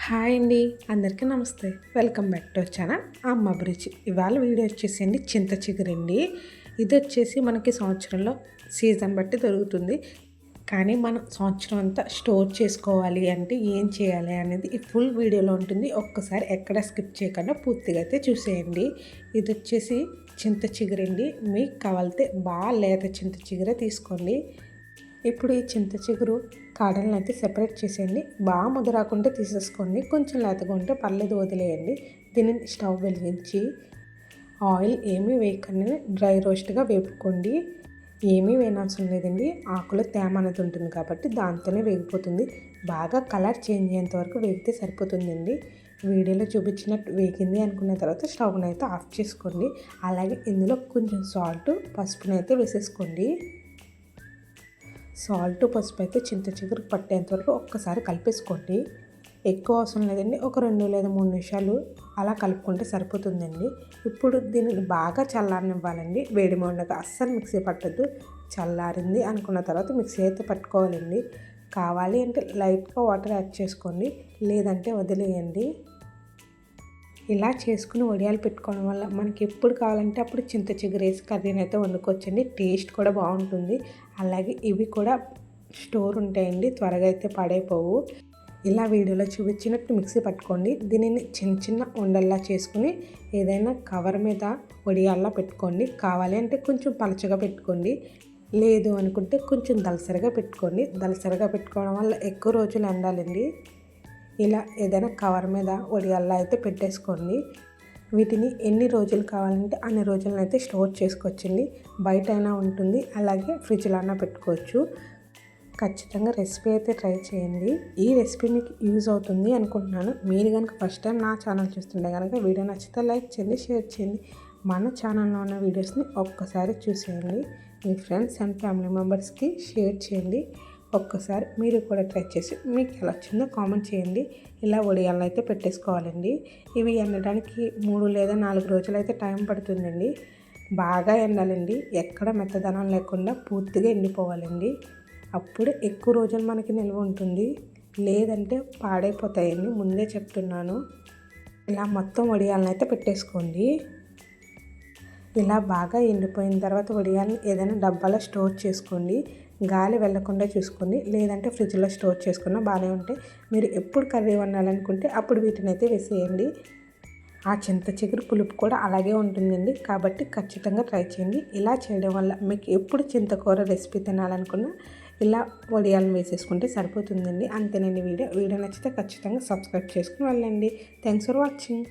Hi అండి, అందరికీ నమస్తే. Welcome back to our channel అమ్మ అభిరుచి. ఇవాళ వీడియో వచ్చేసి చింత చిగురండి. ఇది వచ్చేసి మనకి సంవత్సరంలో సీజన్ బట్టి దొరుకుతుంది. కానీ మనం సంవత్సరం అంతా స్టోర్ చేసుకోవాలి అంటే ఏం చేయాలి అనేది ఈ ఫుల్ వీడియోలో ఉంటుంది. ఒక్కసారి ఎక్కడ స్కిప్ చేయకుండా పూర్తిగా అయితే చూసేయండి. ఇది వచ్చేసి చింత చిగురండి. మీకు కావాలితే బాగా లేత చింత చిగురే తీసుకోండి. ఇప్పుడు ఈ చింత చిగురు కాడలను అయితే సెపరేట్ చేసేయండి. బాగా ముదరాకుంటే తీసేసుకోండి. కొంచెం లేతగా ఉంటే పర్లేదు, వదిలేయండి. దీనిని స్టవ్ వెలిగించి ఆయిల్ ఏమీ వేయకుండా డ్రై రోస్ట్గా వేపుకోండి. ఏమీ వేయనవసరం లేదండి. ఆకులో తేమ అనేది ఉంటుంది కాబట్టి దాంతోనే వేగిపోతుంది. బాగా కలర్ చేంజ్ అయ్యేంత వరకు వేగితే సరిపోతుందండి. వీడియోలో చూపించినట్టు వేగింది అనుకున్న తర్వాత స్టవ్ని అయితే ఆఫ్ చేసుకోండి. అలాగే ఇందులో కొంచెం సాల్ట్, పసుపునైతే వేసేసుకోండి. సాల్ట్, పసుపు అయితే చింత చిగురు పట్టేంత వరకు ఒక్కసారి కలిపేసుకోండి. ఎక్కువ అవసరం లేదండి. ఒక 2 లేదా 3 నిమిషాలు అలా కలుపుకుంటే సరిపోతుందండి. ఇప్పుడు దీనిని బాగా చల్లారనివ్వాలండి. వేడి ఉండగా అస్సలు మిక్సీ పట్టద్దు. చల్లారింది అనుకున్న తర్వాత మిక్సీ అయితే పట్టుకోవాలండి. కావాలి అంటే లైట్గా వాటర్ యాడ్ చేసుకోండి, లేదంటే వదిలేయండి. ఇలా చేసుకుని వడియాలు పెట్టుకోవడం వల్ల మనకి ఎప్పుడు కావాలంటే అప్పుడు చింత చిగురు వేసి కర్రీని అయితే వండుకోవచ్చండి. టేస్ట్ కూడా బాగుంటుంది. అలాగే ఇవి కూడా స్టోర్ ఉంటాయండి, త్వరగా అయితే పాడైపోవు. ఇలా వీడియోలో చూపించినట్టు మిక్సీ పట్టుకోండి. దీనిని చిన్న చిన్న ఉండల్లా చేసుకుని ఏదైనా కవర్ మీద వడియాల్లా పెట్టుకోండి. కావాలి అంటే కొంచెం పలచగా పెట్టుకోండి, లేదు అనుకుంటే కొంచెం దలసరిగా పెట్టుకోండి. దలసరిగా పెట్టుకోవడం వల్ల ఎక్కువ రోజులు ఎండాలండి. ఇలా ఏదైనా కవర్ మీద వడియాల్లా అయితే పెట్టేసుకోండి. వీటిని ఎన్ని రోజులు కావాలంటే అన్ని రోజులను అయితే స్టోర్ చేసుకోవచ్చండి. బయట అయినా ఉంటుంది, అలాగే ఫ్రిడ్జ్లో అయినా పెట్టుకోవచ్చు. ఖచ్చితంగా రెసిపీ అయితే ట్రై చేయండి. ఈ రెసిపీ మీకు యూజ్ అవుతుంది అనుకుంటున్నాను. మీరు కనుక ఫస్ట్ టైం నా ఛానల్ చూస్తుంటే కనుక వీడియో నచ్చితే లైక్ చేయండి, షేర్ చేయండి. మన ఛానల్లో ఉన్న వీడియోస్ని ఒక్కసారి చూసేయండి. మీ ఫ్రెండ్స్ అండ్ ఫ్యామిలీ మెంబర్స్కి షేర్ చేయండి. ఒక్కసారి మీరు కూడా ట్రై చేసి మీకు ఎలా వచ్చిందో కామెంట్ చేయండి. ఇలా వడియాలను అయితే పెట్టేసుకోవాలండి. ఇవి ఎండడానికి 3 లేదా 4 రోజులు అయితే టైం పడుతుందండి. బాగా ఎండాలండి. ఎక్కడ మెత్తదనం లేకుండా పూర్తిగా ఎండిపోవాలండి. అప్పుడు ఎక్కువ రోజులు మనకి నిల్వ ఉంటుంది, లేదంటే పాడైపోతాయండి. ముందే చెప్తున్నాను. ఇలా మొత్తం వడియాలను అయితే పెట్టేసుకోండి. ఇలా బాగా ఎండిపోయిన తర్వాత వడియాలను ఏదైనా డబ్బాలో స్టోర్ చేసుకోండి. గాలి వెళ్ళకుండా చూసుకోండి, లేదంటే ఫ్రిడ్జ్లో స్టోర్ చేసుకున్నా బాగానే ఉంటాయి. మీరు ఎప్పుడు కర్రీ వండాలనుకుంటే అప్పుడు వీటిని అయితే వేసేయండి. ఆ చింత చిగురు పులుపు కూడా అలాగే ఉంటుందండి, కాబట్టి ఖచ్చితంగా ట్రై చేయండి. ఇలా చేయడం వల్ల మీకు ఎప్పుడు చింతకూర రెసిపీ తినాలనుకున్నా ఇలా వడియాలను వేసేసుకుంటే సరిపోతుందండి. అంతేనండి. వీడియో నచ్చితే ఖచ్చితంగా సబ్స్క్రైబ్ చేసుకుని వెళ్ళండి. Thanks for watching.